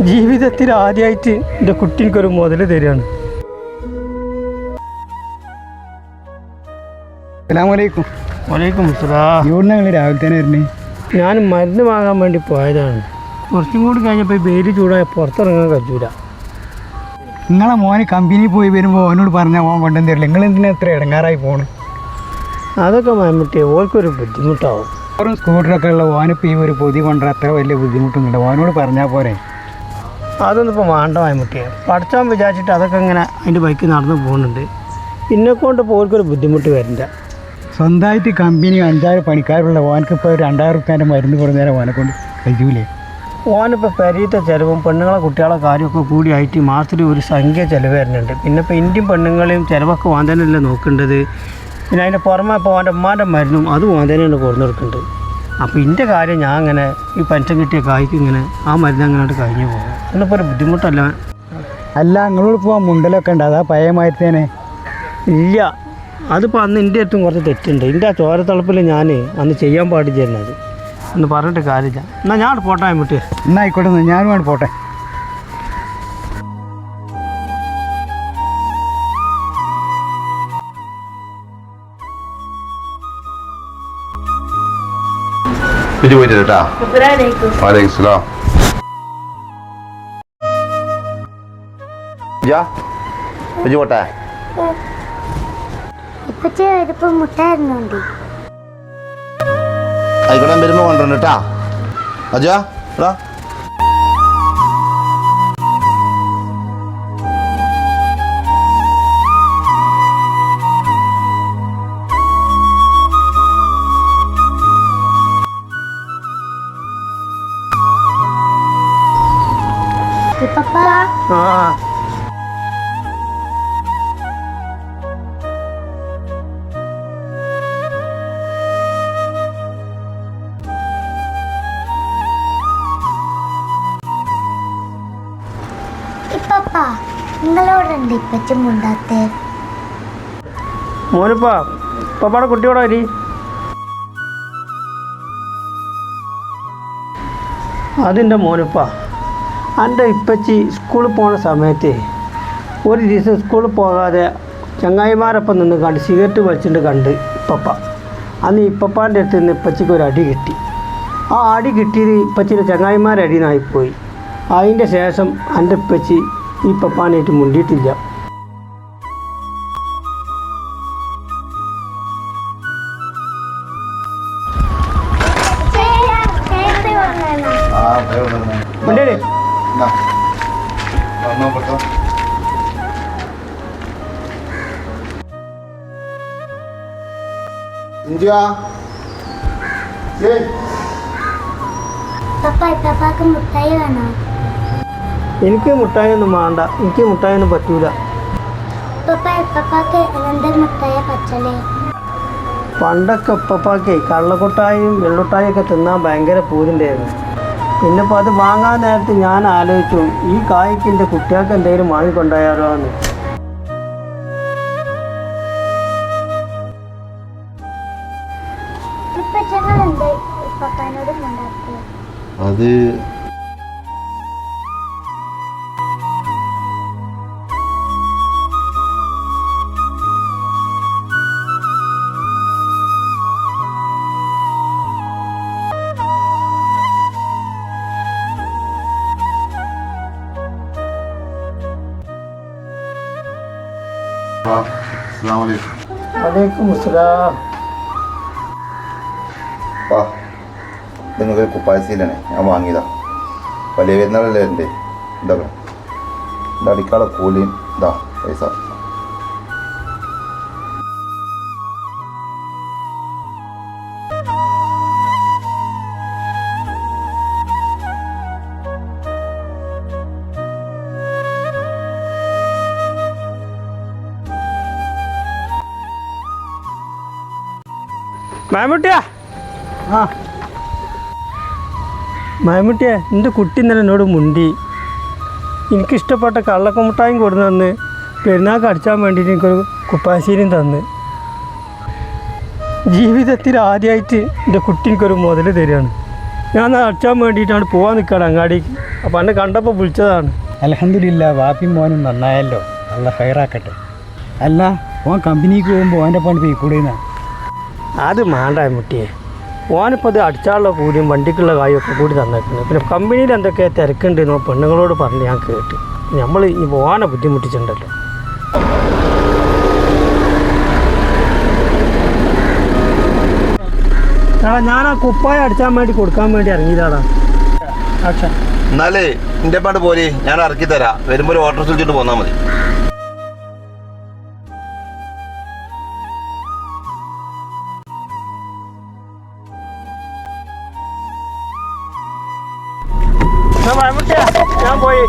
ജീവിതത്തിൽ ആദ്യമായിട്ട് എൻ്റെ കുട്ടിക്കൊരു മുതൽ തരികയാണ്. അസ്സലാമലൈക്കും. വലൈക്കും അസ്സലാം. ഇവിടുന്ന് ഞങ്ങൾ രാവിലെ തന്നെ വരുന്നേ? ഞാൻ മരുന്ന് വാങ്ങാൻ വേണ്ടി പോയതാണ്. കുറച്ചും കൂടി കഴിഞ്ഞപ്പോൾ ഈ വെയിൽ ചൂടായ പുറത്തിറങ്ങാൻ കഴിയൂല. നിങ്ങളെ മോന് കമ്പനി പോയി വരുമ്പോൾ ഓനോട് പറഞ്ഞാൽ ഓൻ കൊണ്ടുവന്ന് തരില്ല. നിങ്ങൾ എന്തിനാ എത്ര ഇടങ്ങാറായി പോണ്? അതൊക്കെ മമ്മൂട്ടിയെ ഓർക്കൊരു ബുദ്ധിമുട്ടാവും. ഓരോ സ്കൂട്ടറൊക്കെ ഉള്ള ഓനിപ്പോൾ ഈ ഒരു പൊതി കൊണ്ടുവരാൻ അത്ര വലിയ ബുദ്ധിമുട്ടൊന്നുമില്ല. ഓനോട് പറഞ്ഞാൽ പോരെ? അതൊന്നും ഇപ്പോൾ വേണ്ട മമ്മൂട്ടിയെ. പഠിച്ചാൻ വിചാരിച്ചിട്ട് അതൊക്കെ ഇങ്ങനെ അതിൻ്റെ ബൈക്ക് നടന്ന് പോകുന്നുണ്ട്. എന്നെക്കൊണ്ട് ഇപ്പോൾ ഓർക്കൊരു ബുദ്ധിമുട്ട് വരണ്ട. സ്വന്തമായിട്ട് കമ്പനി 5-6 പണിക്കാരുള്ള ഓനക്കിപ്പോൾ 2000 റുപ്യേൻ്റെ മരുന്ന് കൊടുന്നേരം ഓനെ കൊണ്ട് കഴിയൂലേ? ഓനിപ്പോൾ പെരീത്തെ ചിലവും പെണ്ണുങ്ങളെ കുട്ടികളെ കാര്യമൊക്കെ കൂടിയായിട്ട് മാസത്തിൽ ഒരു സംഖ്യ ചിലവ് വരുന്നുണ്ട്. പിന്നെ ഇപ്പോൾ ഇന്ത്യൻ പെണ്ണുങ്ങളെയും ചിലവൊക്കെ വാൻ തന്നെയല്ലേ നോക്കേണ്ടത്. പിന്നെ അതിൻ്റെ പുറമെ ഇപ്പോൾ അവൻ്റെ ഉമ്മാൻ്റെ മരുന്നും അത് വാൻ തന്നെയാണ് കൊടുന്നു കൊടുക്കുന്നുണ്ട്. അപ്പോൾ ഇതിൻ്റെ കാര്യം ഞാൻ അങ്ങനെ ഈ പെൻഷൻ കിട്ടിയ കായ്ക്ക് ഇങ്ങനെ ആ മരുന്ന് അങ്ങനെ കഴിഞ്ഞു പോകും. ഒന്നിപ്പോൾ ഒരു ബുദ്ധിമുട്ടല്ല. അല്ല, നിങ്ങളിപ്പോൾ മുണ്ടലൊക്കെ ഉണ്ട്, അതാ പഴയ മാറ്റത്തേനെ? ഇല്ല, അതിപ്പോൾ അന്ന് എൻ്റെ അടുത്തും കുറച്ച് തെറ്റുണ്ട്. എൻ്റെ ആ ചോരത്തളപ്പിൽ ഞാൻ അന്ന് ചെയ്യാൻ പാടില്ലായിരുന്നത്. ഒന്ന് പറഞ്ഞിട്ട് കാര്യമില്ല. എന്നാൽ ഞാൻ പോട്ടെ മമ്മൂട്ടി. എന്നാൽ ആയിക്കോട്ടെ, ഞാനും വേണം പോട്ടെ. ഇത് പോയിട്ട് കേട്ടാ. വലൈക്കും സലാം. പോട്ടെ. ആയിക്കോട്ടെ, വരുമ്പോ കൊണ്ടുവരണം കേട്ടാ. അജാ എടാ, നിങ്ങളോടുണ്ട് ഇപ്പച്ചും മുണ്ടാത്തേ. മോനിപ്പാ പപ്പാടെ കുട്ടിയോടെ വരി. അതിൻ്റെ മോനിപ്പാ, എൻ്റെ ഇപ്പച്ചി സ്കൂളിൽ പോണ സമയത്ത് ഒരു ദിവസം സ്കൂളിൽ പോകാതെ ചങ്ങായിമാരൊപ്പം നിന്ന് കണ്ട് സിഗരറ്റ് വലിച്ചിട്ട് കണ്ട് ഇപ്പപ്പ. അന്ന് ഇപ്പപ്പാൻ്റെ അടുത്ത് നിന്ന് ഇപ്പച്ചിക്ക് ഒരു അടി കിട്ടി. ആ അടി കിട്ടിയത് ഇപ്പച്ചിൻ്റെ ചങ്ങായിമാരുടെ അടിയെന്നായിപ്പോയി. അതിൻ്റെ ശേഷം എൻ്റെ ഇപ്പച്ചി ഈ പപ്പാനായിട്ട് മുണ്ടിയിട്ടില്ല. മുട്ടായി വേണോ? എനിക്ക് മുട്ടായൊന്നും വേണ്ട, എനിക്ക് മുട്ടായൊന്നും പറ്റൂല. പണ്ടൊക്കെ ഉപ്പപ്പാക്കേ കള്ളക്കൊട്ടായും വെള്ളുട്ടായൊക്കെ തിന്നാൻ ഭയങ്കര പൂതിണ്ടായിരുന്നു. പിന്നെ ഇപ്പോൾ അത് വാങ്ങാൻ നേരത്ത് ഞാൻ ആലോചിച്ചു, ഈ കായ്ക്ക് എൻ്റെ കുട്ടികൾക്ക് എന്തെങ്കിലും വാങ്ങിക്കൊണ്ടായാലോ എന്ന്. അത് വലൈക്കും അസ്സലാം. നിങ്ങൾക്ക് കുപ്പായസീലാണ് ഞാൻ വാങ്ങിയതാ. വലിയ പെരുന്നാളല്ലേ എൻ്റെ ഇതൊക്കെ. ഇത് അടിക്കാളെ കൂലിയും ഇതാ പൈസ. മമ്മൂട്ടിയാ, ആ മമ്മൂട്ടിയെ, എൻ്റെ കുട്ടി ഇന്നലെ എന്നോട് മുണ്ടി. എനിക്കിഷ്ടപ്പെട്ട കള്ളക്കമുട്ടായും കൊടുന്നു തന്ന് പെരുന്നാൾക്ക് അടിച്ചാൻ വേണ്ടിയിട്ട് എനിക്കൊരു കുപ്പാശീലും തന്ന്. ജീവിതത്തിൽ ആദ്യമായിട്ട് എൻ്റെ കുട്ടി എനിക്കൊരു മുതൽ തരികയാണ്. ഞാൻ അടിച്ചാൻ വേണ്ടിയിട്ടാണ് പോകാൻ നിൽക്കണം അങ്ങാടിക്ക്. അപ്പോൾ എന്നെ കണ്ടപ്പോൾ വിളിച്ചതാണ്. അൽഹംദുലില്ലാ വാപ്പിയും മോനും നന്നായല്ലോ, നല്ല ഹൈറാക്കട്ടെ. അല്ല ഓൻ കമ്പനിക്ക് പോകുമ്പോൾ ഓൻ്റെ പണി പോയിക്കൂടെന്നാ? അത് മാണ്ട മുട്ടിയെ. ഓനിപ്പോൾ അത് അടിച്ചാലുള്ള കൂലിയും വണ്ടിക്കുള്ള കായൊക്കെ കൂടി തന്നേക്കുന്നത്. പിന്നെ കമ്പനിയിൽ എന്തൊക്കെ തിരക്കുണ്ടെന്നോ പെണ്ണുങ്ങളോട് പറഞ്ഞ് ഞാൻ കേട്ട്. നമ്മൾ ഈ ഓനെ ബുദ്ധിമുട്ടിച്ചിട്ടുണ്ടല്ലോ. എടാ ഞാൻ ആ കുപ്പായ അടിച്ചാൻ വേണ്ടി കൊടുക്കാൻ വേണ്ടി ഇറങ്ങിയതാടാ. എന്നാലേ എൻ്റെ പാട്ട് പോലെ ഞാൻ ഇറക്കി തരാം. വരുമ്പോൾ ഒരു ഓട്ടോ വിളിച്ചിട്ട് പോന്നാൽ മതി. ഞാൻ പോയി.